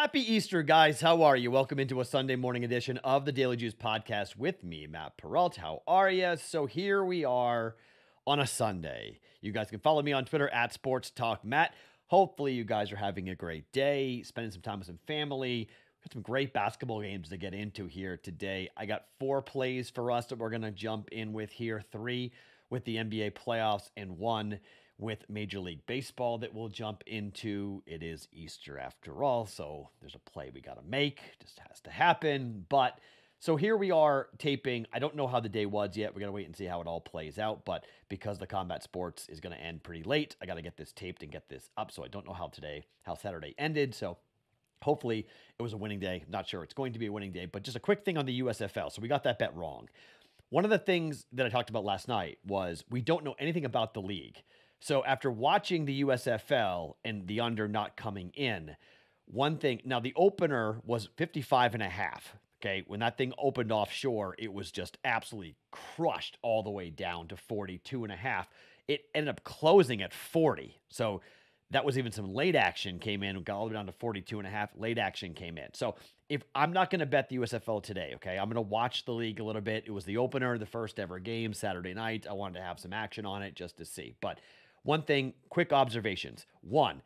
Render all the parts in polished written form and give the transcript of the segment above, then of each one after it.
Happy Easter, guys. How are you? Welcome into a Sunday morning edition of the Daily Juice podcast with me, Matt Perrault. How are you? So here we are on a Sunday. You guys can follow me on Twitter at Sports Talk Matt. Hopefully you guys are having a great day, spending some time with some family. Got some great basketball games to get into here today. I got 4 plays for us that we're going to jump in with here. 3 with the NBA playoffs and 1 with Major League Baseball that we'll jump into. It is Easter after all, so there's a play we got to make. Just has to happen. But so here we are taping. I don't know how the day was yet. We got to wait and see how it all plays out. But because the combat sports is going to end pretty late, I got to get this taped and get this up. So I don't know how Saturday ended. So hopefully it was a winning day. Not sure it's going to be a winning day, but just a quick thing on the USFL. So we got that bet wrong. One of the things that I talked about last night was we don't know anything about the league. So after watching the USFL and the under not coming in, one thing, now the opener was 55.5. Okay. When that thing opened offshore, it was just absolutely crushed all the way down to 42.5. It ended up closing at 40. So that was even some late action came in, got all the way down to 42.5. Late action came in. So if I'm not going to bet the USFL today, okay, I'm going to watch the league a little bit. It was the opener, the first ever game, Saturday night. I wanted to have some action on it just to see. But one thing, quick observations. 1,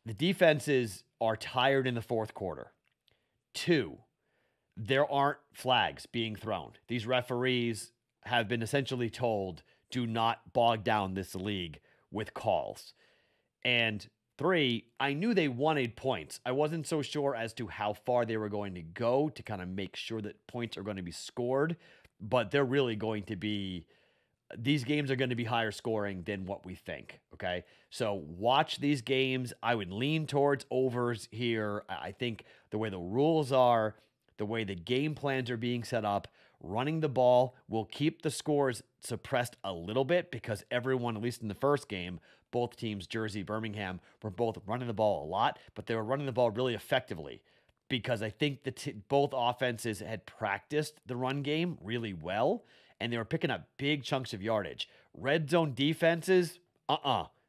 the defenses are tired in the fourth quarter. 2, there aren't flags being thrown. These referees have been essentially told, do not bog down this league with calls. And 3, I knew they wanted points. I wasn't so sure as to how far they were going to go to kind of make sure that points are going to be scored, but they're really going to be, these games are going to be higher scoring than what we think, okay? So watch these games. I would lean towards overs here. I think the way the rules are, the way the game plans are being set up, running the ball will keep the scores suppressed a little bit because everyone, at least in the first game, both teams, Jersey, Birmingham, were both running the ball a lot, but they were running the ball really effectively because I think both offenses had practiced the run game really well, and they were picking up big chunks of yardage. Red zone defenses,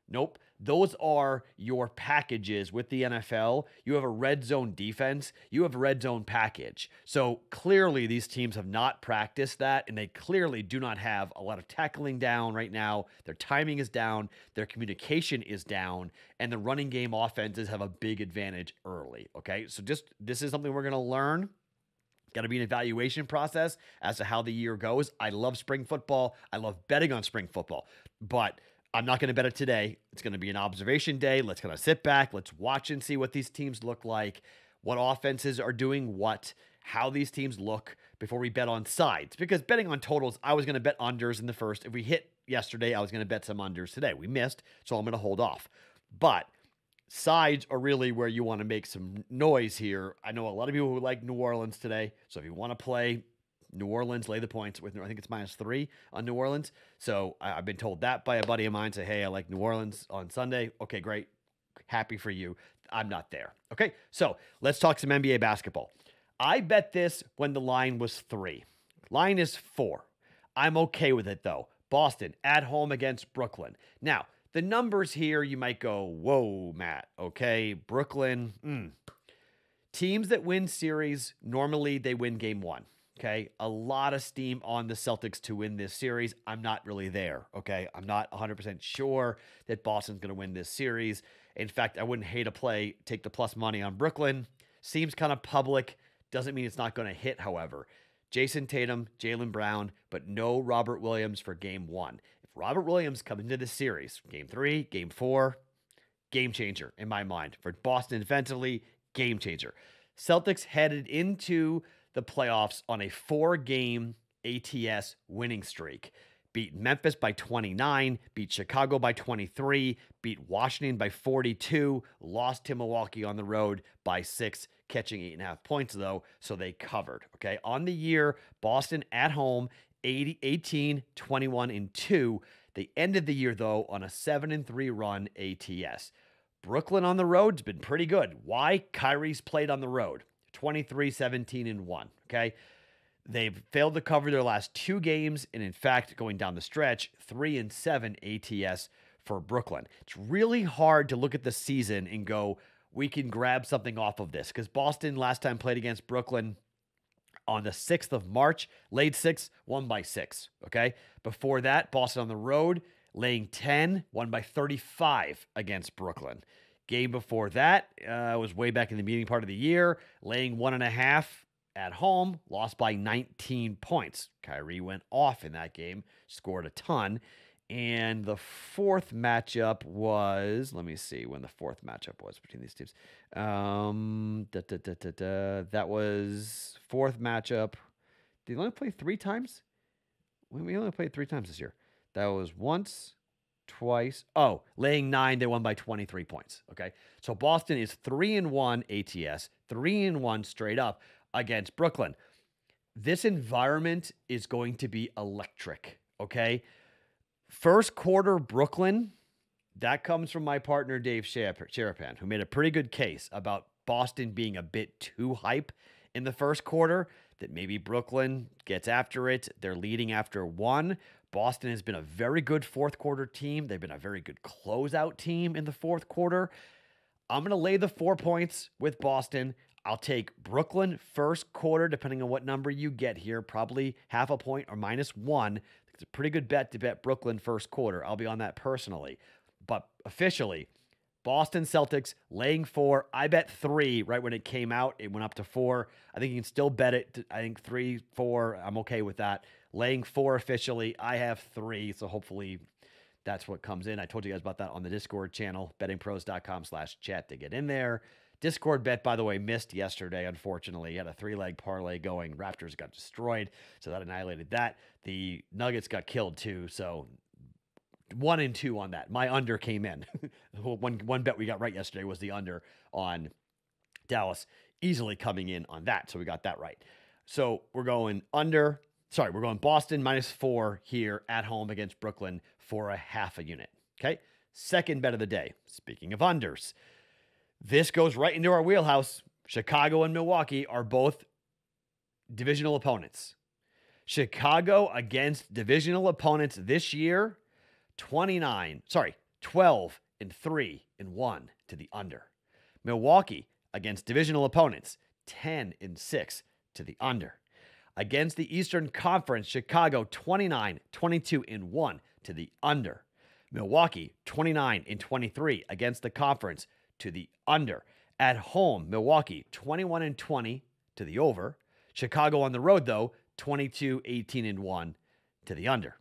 nope. Those are your packages with the NFL. You have a red zone defense. You have a red zone package. So clearly these teams have not practiced that, and they clearly do not have a lot of tackling down right now. Their timing is down. Their communication is down, and the running game offenses have a big advantage early, okay? So this is something we're going to learn. Got to be an evaluation process as to how the year goes. I love spring football. I love betting on spring football, but I'm not going to bet it today. It's going to be an observation day. Let's kind of sit back. Let's watch and see what these teams look like, what offenses are doing what, how these teams look before we bet on sides. Because betting on totals, I was going to bet unders in the first. If we hit yesterday, I was going to bet some unders today. We missed, so I'm going to hold off. But sides are really where you want to make some noise here. I know a lot of people who like New Orleans today. So if you want to play New Orleans, lay the points with, I think it's -3 on New Orleans. So I've been told that by a buddy of mine. Say, hey, I like New Orleans on Sunday. Okay, great. Happy for you. I'm not there. Okay, so let's talk some NBA basketball. I bet this when the line was 3. Line is 4. I'm okay with it, though. Boston at home against Brooklyn. Now, the numbers here, you might go, whoa, Matt, okay, Brooklyn, Teams that win series, normally they win game 1, okay? A lot of steam on the Celtics to win this series. I'm not really there, okay? I'm not 100% sure that Boston's going to win this series. In fact, I wouldn't hate a play, take the plus money on Brooklyn. Seems kind of public. Doesn't mean it's not going to hit, however. Jason Tatum, Jaylen Brown, but no Robert Williams for game 1. Robert Williams comes into this series, game 3, game 4, game changer in my mind. For Boston defensively, game changer. Celtics headed into the playoffs on a 4-game ATS winning streak. Beat Memphis by 29, beat Chicago by 23, beat Washington by 42, lost to Milwaukee on the road by 6, catching 8.5 points though, so they covered. Okay, on the year, Boston at home, 18, 21, and 2. They ended the year, though, on a 7-3 run ATS. Brooklyn on the road's been pretty good. Why? Kyrie's played on the road. 23, 17, and 1. Okay? They've failed to cover their last 2 games, and in fact, going down the stretch, 3-7 ATS for Brooklyn. It's really hard to look at the season and go, we can grab something off of this, because Boston last time played against Brooklyn on the 6th of March, laid 6, won by 6, okay? Before that, Boston on the road, laying 10, won by 35 against Brooklyn. Game before that was way back in the beginning part of the year, laying 1.5 at home, lost by 19 points. Kyrie went off in that game, scored a ton. And the fourth matchup was, let me see when the fourth matchup was between these teams. That was fourth matchup. Did they only play 3 times? We only played 3 times this year. That was once, twice. Oh, laying 9, they won by 23 points. Okay. So Boston is 3-1 ATS, 3-1 straight up against Brooklyn. This environment is going to be electric. Okay. First quarter Brooklyn, that comes from my partner Dave Sherapan, who made a pretty good case about Boston being a bit too hype in the first quarter, that maybe Brooklyn gets after it. They're leading after 1. Boston has been a very good fourth quarter team. They've been a very good closeout team in the fourth quarter. I'm going to lay the 4 points with Boston. I'll take Brooklyn first quarter, depending on what number you get here, probably half a point or -1. It's a pretty good bet to bet Brooklyn first quarter. I'll be on that personally. But officially, Boston Celtics laying 4. I bet 3 right when it came out. It went up to 4. I think you can still bet it. I think 3, 4. I'm okay with that. Laying 4 officially. I have 3. So hopefully that's what comes in. I told you guys about that on the Discord channel, bettingpros.com/chat to get in there. Discord bet, by the way, missed yesterday, unfortunately. He had a 3-leg parlay going. Raptors got destroyed, so that annihilated that. The Nuggets got killed, too, so 1 and 2 on that. My under came in. one bet we got right yesterday was the under on Dallas, easily coming in on that, so we got that right. So we're going under. Sorry, we're going Boston -4 here at home against Brooklyn for a half a unit. Okay, second bet of the day. Speaking of unders, this goes right into our wheelhouse. Chicago and Milwaukee are both divisional opponents. Chicago against divisional opponents this year, 12-3-1 to the under. Milwaukee against divisional opponents, 10-6 to the under. Against the Eastern Conference, Chicago 29-22-1 to the under. Milwaukee 29-23 against the conference to the under. At home, Milwaukee 21-20 to the over. Chicago on the road, though, 22-18-1 to the under.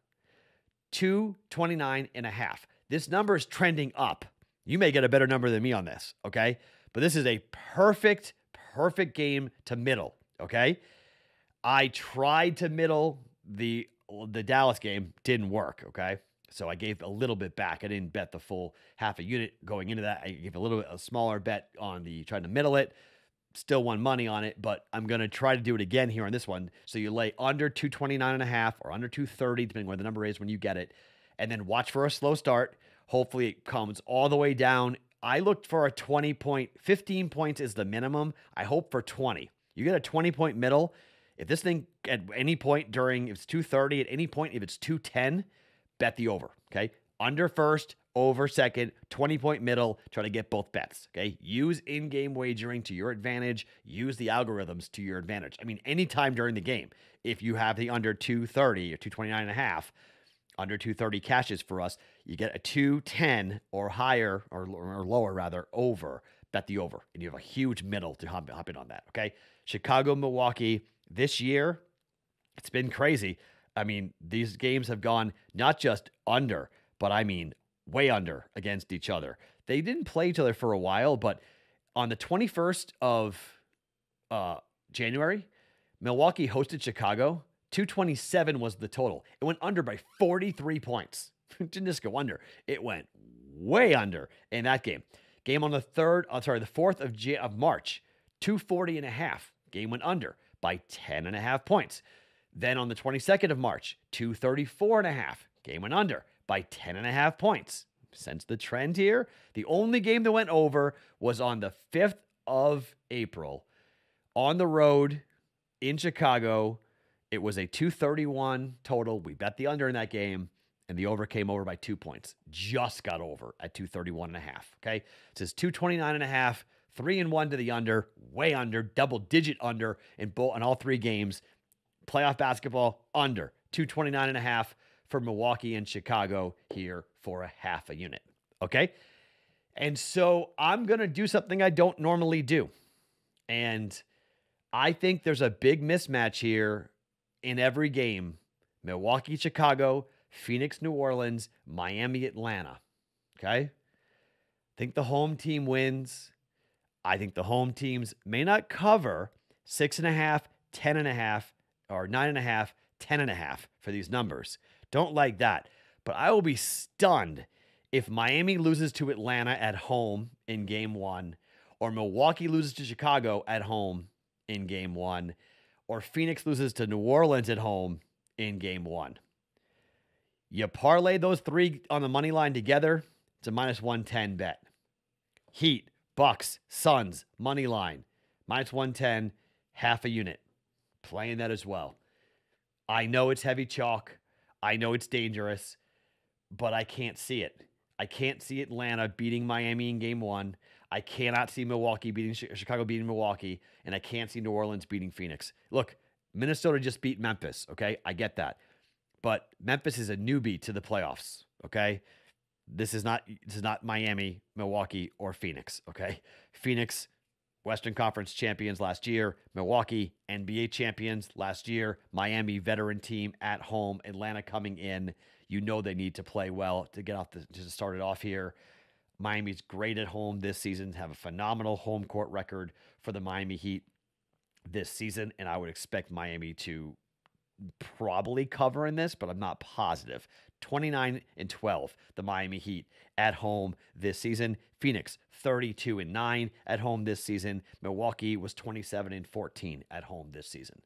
229.5. This number is trending up. You may get a better number than me on this, okay? But this is a perfect game to middle, okay? I tried to middle the Dallas game, didn't work, okay? So I gave a little bit back. I didn't bet the full half a unit going into that. I gave a smaller bet on trying to middle it. Still won money on it, but I'm going to try to do it again here on this one. So you lay under 229.5 or under 230, depending where the number is when you get it. And then watch for a slow start. Hopefully it comes all the way down. I looked for a 20 point, 15 points is the minimum. I hope for 20. You get a 20 point middle. If this thing at any point during, if it's 230, at any point, if it's 210, bet the over, okay? Under first, over second, 20-point middle, try to get both bets, okay? Use in-game wagering to your advantage. Use the algorithms to your advantage. I mean, anytime during the game, if you have the under 230 or 229.5, under 230 cashes for us, you get a 210 or higher, or lower rather, over, bet the over, and you have a huge middle to hop in on that, okay? Chicago, Milwaukee, this year, it's been crazy. I mean, these games have gone not just under, but I mean way under against each other. They didn't play each other for a while, but on the 21st of January, Milwaukee hosted Chicago. 227 was the total. It went under by 43 points. It didn't just go under. It went way under in that game. Game on the 4th of March, 240.5. Game went under by 10.5 points. Then on the 22nd of March, 234.5. Game went under by 10.5 points. Sense the trend here? The only game that went over was on the 5th of April on the road in Chicago. It was a 231 total. We bet the under in that game, and the over came over by 2 points. Just got over at 231.5. Okay? It says 229.5 3-1 to the under, way under, double-digit under in all three games. Playoff basketball, under. 229.5 for Milwaukee and Chicago here for a half a unit. Okay? And so I'm going to do something I don't normally do. And I think there's a big mismatch here in every game. Milwaukee, Chicago, Phoenix, New Orleans, Miami, Atlanta. Okay? I think the home team wins. I think the home teams may not cover 6.5, 10.5, or 9.5, 10.5 for these numbers. Don't like that. But I will be stunned if Miami loses to Atlanta at home in game one, or Milwaukee loses to Chicago at home in game one, or Phoenix loses to New Orleans at home in game one. You parlay those three on the money line together, it's a minus 110 bet. Heat, Bucks, Suns, money line, minus 110, half a unit. Playing that as well. I know it's heavy chalk. I know it's dangerous, but I can't see it. I can't see Atlanta beating Miami in game one. I cannot see Milwaukee beating Chicago beating Milwaukee, and I can't see New Orleans beating Phoenix. Look, Minnesota just beat Memphis, okay? I get that. But Memphis is a newbie to the playoffs, okay? This is not Miami, Milwaukee, or Phoenix, okay? Phoenix, Western Conference champions last year. Milwaukee, NBA champions last year. Miami, veteran team at home. Atlanta coming in. You know they need to play well to start it off here. Miami's great at home this season, have a phenomenal home court record for the Miami Heat this season, and I would expect Miami to probably cover in this, but I'm not positive. 29-12, the Miami Heat at home this season. Phoenix, 32-9 at home this season. Milwaukee was 27-14 at home this season.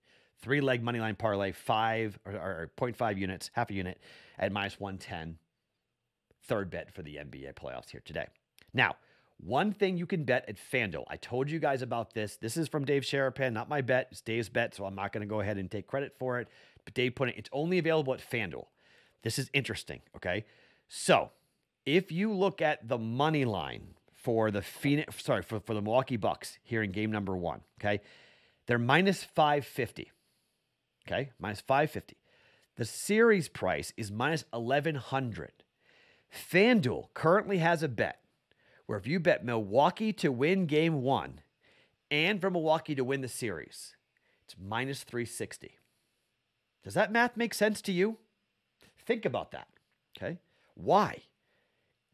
3-leg moneyline parlay, 0.5 units, half a unit at minus 110. Third bet for the NBA playoffs here today. Now, one thing you can bet at FanDuel. I told you guys about this. This is from Dave Sharapan, not my bet. It's Dave's bet, so I'm not going to go ahead and take credit for it. But Dave put it's only available at FanDuel. This is interesting, so if you look at the money line for the for the Milwaukee Bucks here in game number one, they're minus 550, minus 550. The series price is minus 1,100. FanDuel currently has a bet where if you bet Milwaukee to win game one and for Milwaukee to win the series, it's minus 360. Does that math make sense to you? Think about that, Why?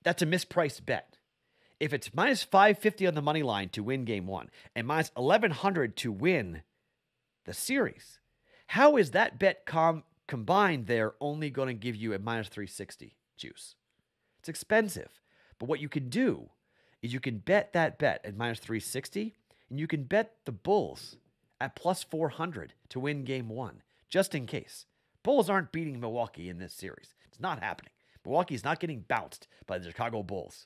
That's a mispriced bet. If it's minus 550 on the money line to win game one and minus 1,100 to win the series, how is that bet combined there only going to give you a minus 360 juice? It's expensive. But what you can do is you can bet that bet at minus 360, and you can bet the Bulls at plus 400 to win game one, just in case. Bulls aren't beating Milwaukee in this series. It's not happening. Milwaukee's not getting bounced by the Chicago Bulls,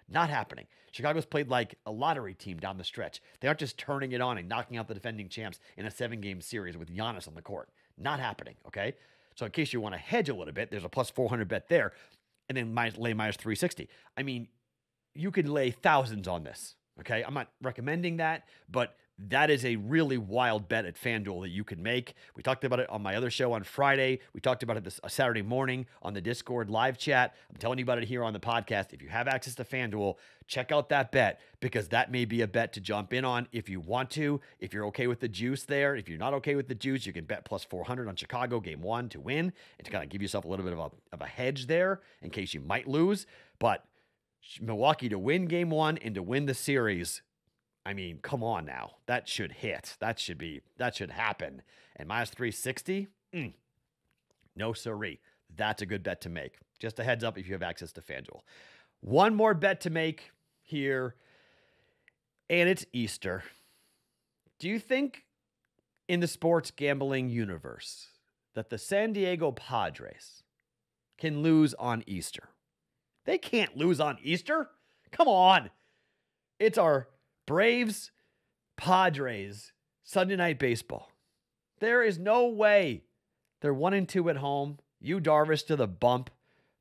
Not happening. Chicago's played like a lottery team down the stretch. They aren't just turning it on and knocking out the defending champs in a 7-game series with Giannis on the court. Not happening, So in case you want to hedge a little bit, there's a plus 400 bet there, and then lay minus 360. I mean, you could lay thousands on this, I'm not recommending that, but that is a really wild bet at FanDuel that you can make. We talked about it on my other show on Friday. We talked about it this Saturday morning on the Discord live chat. I'm telling you about it here on the podcast. If you have access to FanDuel, check out that bet because that may be a bet to jump in on if you want to. If you're okay with the juice there, if you're not okay with the juice, you can bet plus 400 on Chicago game one to win and to kind of give yourself a little bit of a hedge there in case you might lose. But Milwaukee to win game one and to win the series, I mean, come on now. That should hit. That should happen. And minus 360? No siree. That's a good bet to make. Just a heads up if you have access to FanDuel. One more bet to make here, and it's Easter. Do you think in the sports gambling universe that the San Diego Padres can lose on Easter? They can't lose on Easter. Come on. It's our Braves, Padres, Sunday Night Baseball. There is no way. They're 1-2 at home. Yu Darvish to the bump.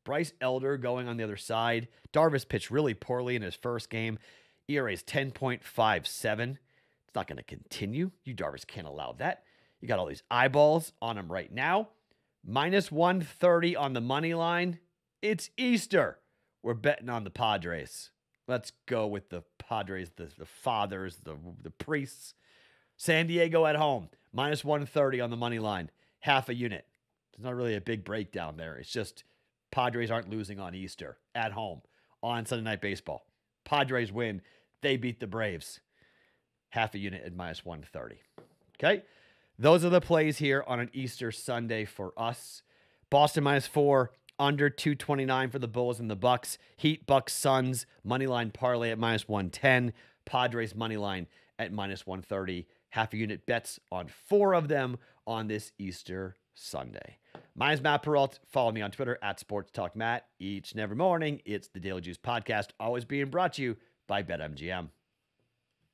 Bryce Elder going on the other side. Darvish pitched really poorly in his first game. ERA is 10.57. It's not going to continue. You Darvish can't allow that. You got all these eyeballs on him right now. Minus 130 on the money line. It's Easter. We're betting on the Padres. Let's go with the Padres, the fathers, the priests. San Diego at home. Minus 130 on the money line. Half a unit. There's not really a big breakdown there. It's just Padres aren't losing on Easter at home on Sunday Night Baseball. Padres win. They beat the Braves. Half a unit at minus 130. Okay? Those are the plays here on an Easter Sunday for us. Boston minus 4, under 229 for the Bulls and the Bucks. Heat, Bucks, Suns, moneyline parlay at minus 110. Padres moneyline at minus 130. Half a unit bets on 4 of them on this Easter Sunday. My name's Matt Perrault. Follow me on Twitter at SportsTalkMatt. Each and every morning, it's the Daily Juice Podcast, always being brought to you by BetMGM.